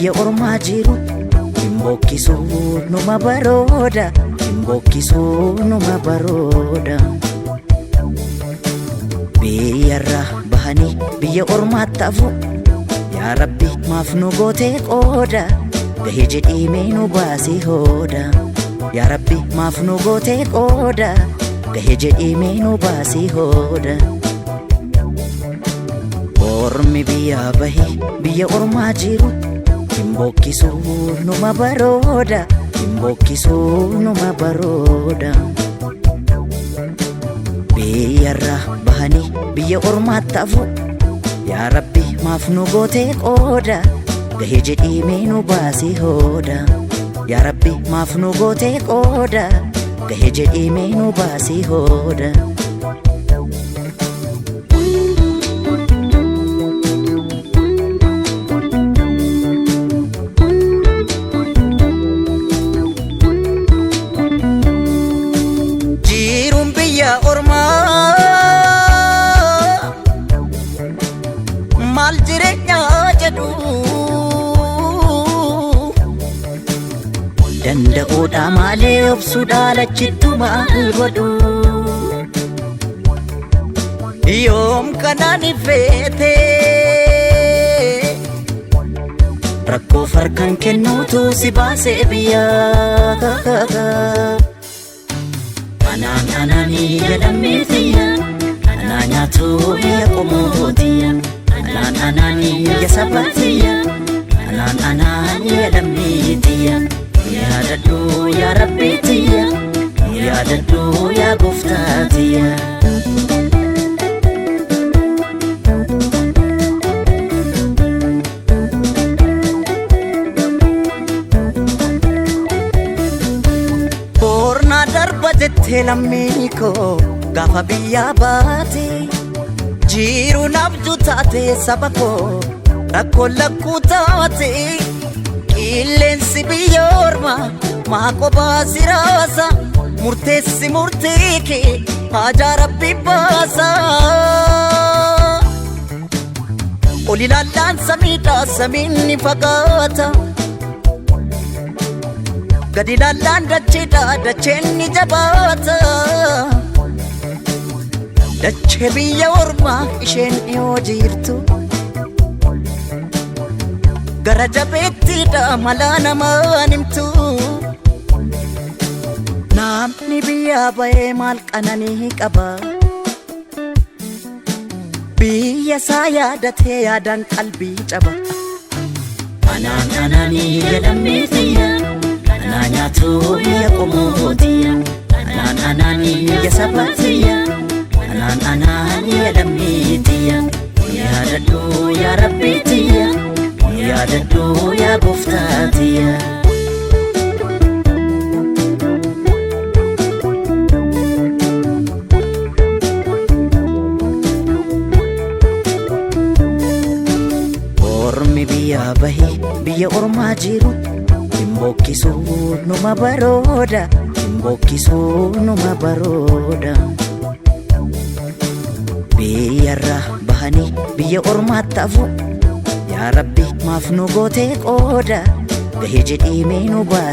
biyya ormaa jiru Imbokisuu numa barooda Imbokisuu numa barooda biyyarra bahanii biyya ormaatti hafu yaa rabbi maaf nu gootee qooda gahee jedhii mee nu baasii hooda yaa rabbi maaf nu gootee qooda gahee jedhii mee nu baasii hooda ormi biyya bahee biyya ormaa jiru Imbokisuu numa barooda Imbokisuu numa barooda biyyarra bahanii biyya ormaatti hafu yaa rabbi maaf nu gootee qooda gahee jedhii mee nu baasii hooda yaa rabbi maaf nu gootee qooda gahee jedhii mee nu baasii hooda Jiruun biyya ormaa maal jireenyaa jedhu danda'uudha malee obsuudha lachittu maal godhu yoom kanaan ifeete rakkoo farkan kennuutu si baasee biyyaa Anani yadamitiya Ananyatu ya komotiya Anani ya sabatiya Anani yadamitiya Ya dadu ya rabbitiya Ya dadu ya guftatiya Jette lammii koo gaafa biyya baate Jiruun abjuu taate saba koo rakkoon lakkuu taate qilleensi biyya ormaa maa kophaa si raasa murteessi murtee kee haajaa rabbi baasa ol ilaallaan samiidhaa samiin ni fagaata gadi ilaallaan dacheedha dacheen ni jabaata dachee biyya ormaa isheen dhiyoo jirtu gara jabeettiidha malaa namaan himtu namni biyya bahee maal qananii qaba biyya isaa yaadatee yaadaan qalbii caba Anani yadamitiya Ananyatu ya komotiya Anani ya sabatiya Anani yadamitiya Ya dadu ya rabbitiya Ya dadu ya guftatiya Ormi biyya bahee biyya ormaa jiru Imbokisuu numa barooda Imbokisuu numa barooda biyyarra bahanii biyya ormaatti hafu yaa rabbi maaf nu gootee qooda gahee jedhii mee nu baasii